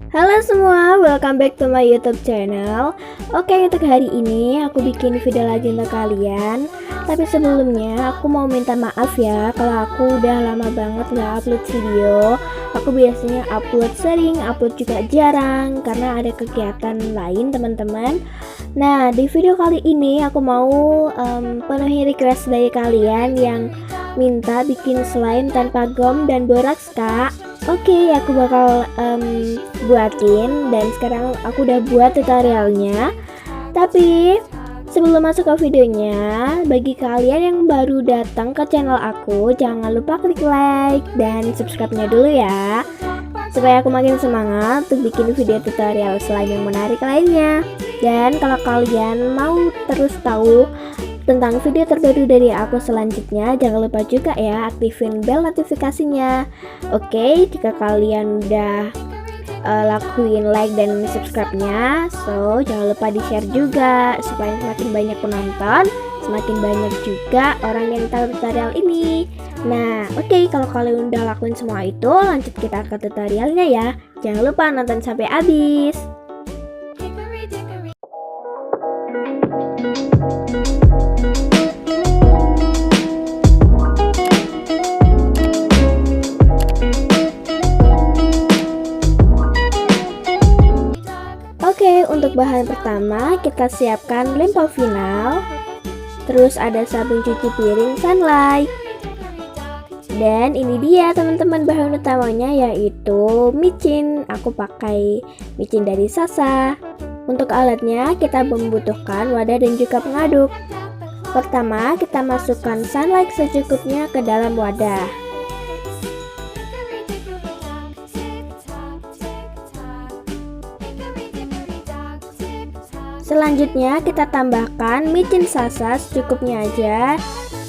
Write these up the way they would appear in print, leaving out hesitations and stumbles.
Halo semua, welcome back to my YouTube channel. Oke, untuk hari ini aku bikin video lagi untuk kalian. Tapi sebelumnya aku mau minta maaf ya kalau aku udah lama banget gak upload video. Aku biasanya upload sering, upload juga jarang karena ada kegiatan lain teman-teman. Nah, di video kali ini aku mau penuhi request dari kalian yang minta bikin slime tanpa gom dan boraks, Kak. Oke, aku bakal buatin, dan sekarang aku udah buat tutorialnya. Tapi sebelum masuk ke videonya, bagi kalian yang baru datang ke channel aku, jangan lupa klik like dan subscribe-nya dulu ya, supaya aku makin semangat untuk bikin video tutorial slime yang menarik lainnya. Dan kalau kalian mau terus tahu tentang video terbaru dari aku selanjutnya, jangan lupa juga ya aktifin bel notifikasinya. Oke, jika kalian udah lakuin like dan subscribe-nya, so jangan lupa di share juga supaya semakin banyak penonton, semakin banyak juga orang yang tahu tutorial ini. Nah, oke, kalau kalian udah lakuin semua itu, lanjut kita ke tutorialnya ya. Jangan lupa nonton sampai habis. Oke, untuk bahan pertama kita siapkan lem final, terus ada sabun cuci piring Sunlight, dan ini dia teman-teman bahan utamanya, yaitu micin. Aku pakai micin dari Sasa. Untuk alatnya kita membutuhkan wadah dan juga pengaduk. Pertama kita masukkan Sunlight secukupnya ke dalam wadah. Selanjutnya kita tambahkan micin Sasa secukupnya aja.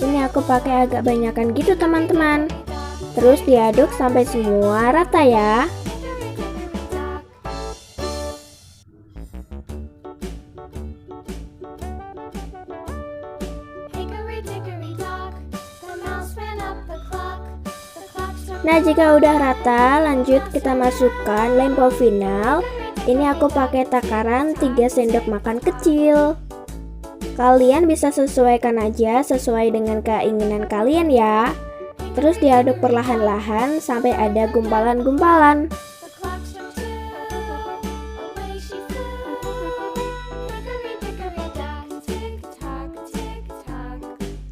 Ini aku pakai agak banyakan gitu teman-teman. Terus diaduk sampai semua rata ya. Nah, jika udah rata, lanjut kita masukkan lem final. Ini aku pakai takaran 3 sendok makan kecil. Kalian bisa sesuaikan aja sesuai dengan keinginan kalian ya. Terus diaduk perlahan-lahan sampai ada gumpalan-gumpalan.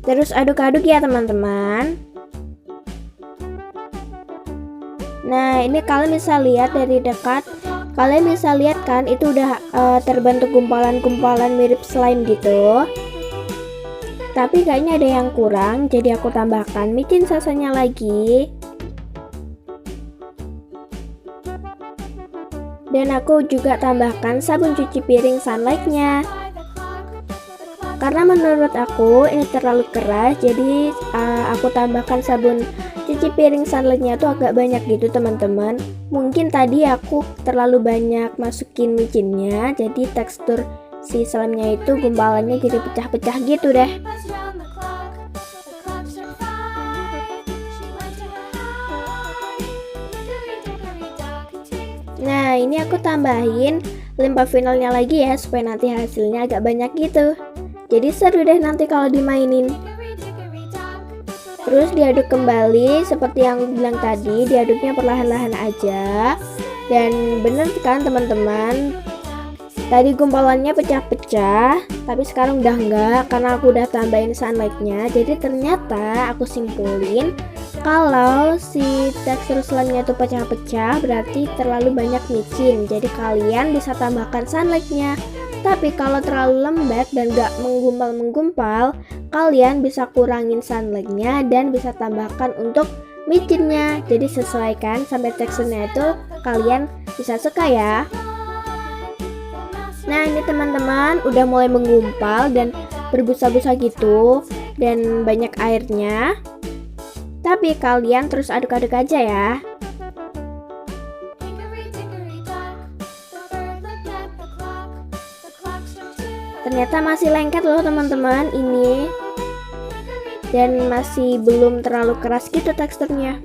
Terus aduk-aduk ya teman-teman. Nah, ini kalian bisa lihat dari dekat. Kalian bisa lihat kan, itu udah terbentuk gumpalan-gumpalan mirip slime gitu. Tapi kayaknya ada yang kurang, jadi aku tambahkan micin Sasanya lagi. Dan aku juga tambahkan sabun cuci piring Sunlight-nya. Karena menurut aku ini terlalu keras, jadi aku tambahkan sabun cuci piring Sunlight-nya tuh agak banyak gitu teman-teman. Mungkin tadi aku terlalu banyak masukin micinnya, jadi tekstur si slime-nya itu gumpalannya jadi pecah-pecah gitu deh. Nah, ini aku tambahin lem finalnya lagi ya, supaya nanti hasilnya agak banyak gitu. Jadi seru deh nanti kalau dimainin. Terus diaduk kembali seperti yang bilang tadi, diaduknya perlahan-lahan aja. Dan bener kan teman-teman, tadi gumpalannya pecah-pecah, tapi sekarang udah enggak karena aku udah tambahin Sunlight-nya. Jadi ternyata aku simpulin kalau si tekstur slime-nya itu pecah-pecah, berarti terlalu banyak micin. Jadi kalian bisa tambahkan Sunlight-nya. Tapi kalau terlalu lembek dan gak menggumpal-menggumpal, kalian bisa kurangin Sunlight-nya dan bisa tambahkan untuk micinnya. Jadi sesuaikan sampai teksturnya itu kalian bisa suka ya. Nah, ini teman-teman udah mulai menggumpal dan berbusa-busa gitu, dan banyak airnya. Tapi kalian terus aduk-aduk aja ya. Ternyata masih lengket loh teman-teman ini, dan masih belum terlalu keras gitu teksturnya.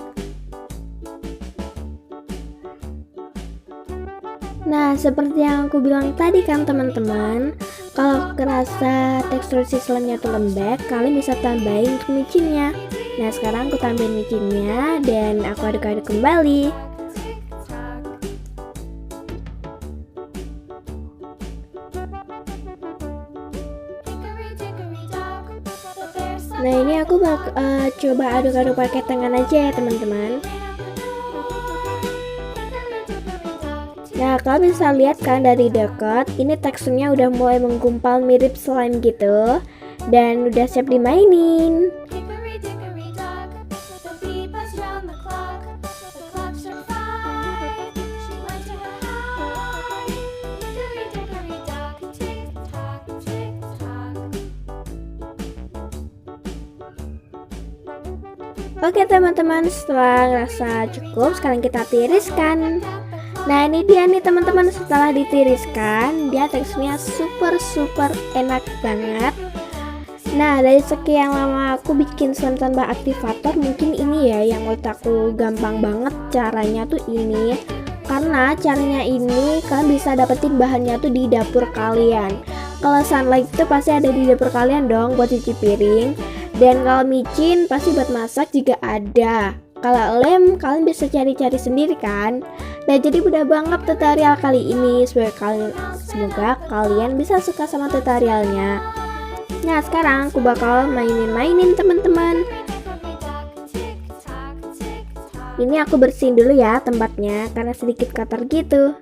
Nah, seperti yang aku bilang tadi kan teman-teman, kalau kerasa tekstur si slemnya tuh lembek, kalian bisa tambahin untuk micinnya. Nah, sekarang aku tambahin micinnya dan aku aduk-aduk kembali. Nah, ini aku coba aduk-aduk pakai tangan aja ya teman-teman. Nah, kalian bisa lihat kan dari dekat, ini teksturnya udah mulai menggumpal mirip slime gitu, dan udah siap dimainin. Oke teman-teman, setelah ngerasa cukup, sekarang kita tiriskan. Nah, ini dia nih teman-teman, setelah ditiriskan dia teksturnya super enak banget. Nah, dari sekian lama aku bikin slime tanpa aktivator, mungkin ini ya yang menurut aku gampang banget caranya tuh ini. Karena caranya ini kalian bisa dapetin bahannya tuh di dapur kalian. Kalau sunlight itu pasti ada di dapur kalian dong buat cuci piring. Dan kalau micin pasti buat masak juga ada. Kalau lem kalian bisa cari-cari sendiri kan. Nah, jadi mudah banget tutorial kali ini. Semoga kalian bisa suka sama tutorialnya. Nah, sekarang aku bakal mainin teman-teman. Ini aku bersihin dulu ya tempatnya karena sedikit kotor gitu.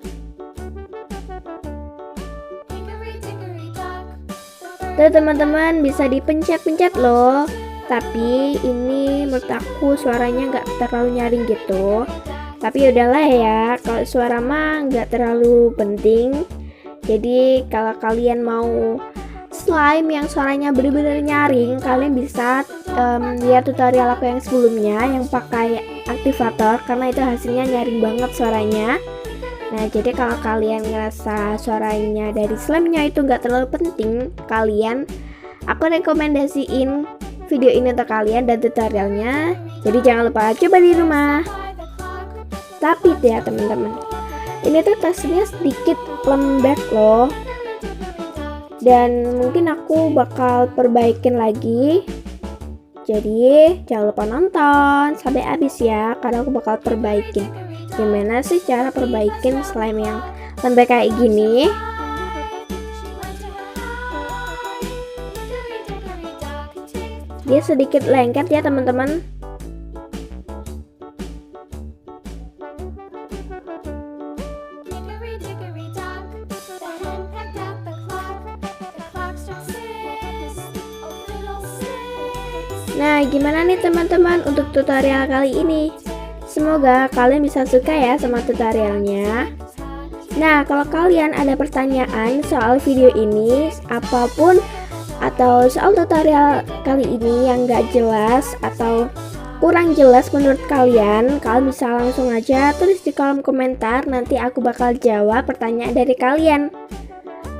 Tuh teman-teman, bisa dipencet-pencet loh. Tapi ini menurut aku suaranya nggak terlalu nyaring gitu. Tapi udahlah ya, kalau suara mah nggak terlalu penting. Jadi kalau kalian mau slime yang suaranya bener-bener nyaring, kalian bisa lihat tutorial aku yang sebelumnya yang pakai aktivator, karena itu hasilnya nyaring banget suaranya. Nah, jadi kalau kalian ngerasa suaranya dari slime-nya itu nggak terlalu penting, aku rekomendasiin video ini untuk kalian dan tutorialnya. Jadi jangan lupa coba di rumah. Tapi ya teman-teman, ini tuh teksturnya sedikit lembek loh. Dan mungkin aku bakal perbaikin lagi. Jadi jangan lupa nonton sampai habis ya, karena aku bakal perbaikin. Gimana sih cara perbaikin slime yang lembek kayak gini? Dia sedikit lengket ya teman-teman. Nah, gimana nih teman-teman untuk tutorial kali ini? Semoga kalian bisa suka ya sama tutorialnya. Nah, kalau kalian ada pertanyaan soal video ini, apapun, atau soal tutorial kali ini yang gak jelas atau kurang jelas menurut kalian bisa langsung aja tulis di kolom komentar. Nanti aku bakal jawab pertanyaan dari kalian.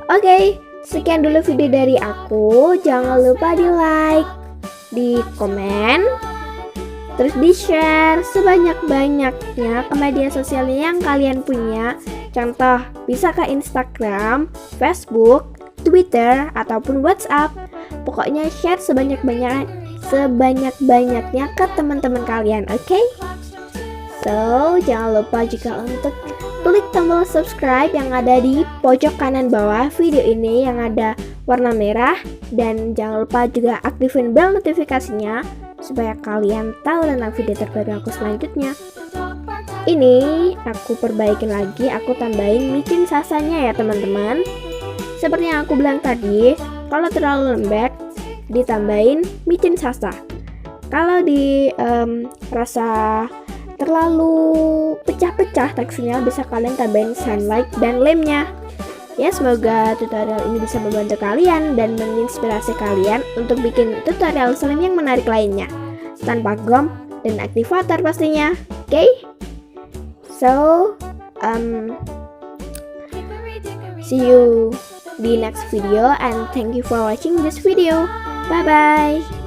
Oke, sekian dulu video dari aku. Jangan lupa di like, di komen, terus di share sebanyak-banyaknya ke media sosialnya yang kalian punya. Contoh, bisa ke Instagram, Facebook, Twitter, ataupun WhatsApp. Pokoknya share sebanyak-banyaknya ke teman-teman kalian, oke? So, jangan lupa juga untuk klik tombol subscribe yang ada di pojok kanan bawah video ini yang ada warna merah. Dan jangan lupa juga aktifin bel notifikasinya supaya kalian tahu tentang video terbaru aku selanjutnya. Ini aku perbaikin lagi, aku tambahin micin sasanya ya teman-teman. Seperti yang aku bilang tadi, kalau terlalu lembek ditambahin micin sasa. Kalau rasa terlalu pecah-pecah teksturnya, bisa kalian tambahin sunlight dan lemnya. Ya, semoga tutorial ini bisa membantu kalian dan menginspirasi kalian untuk bikin tutorial slime yang menarik lainnya tanpa gom dan aktivator pastinya. Oke? So, see you di next video and thank you for watching this video. Bye bye.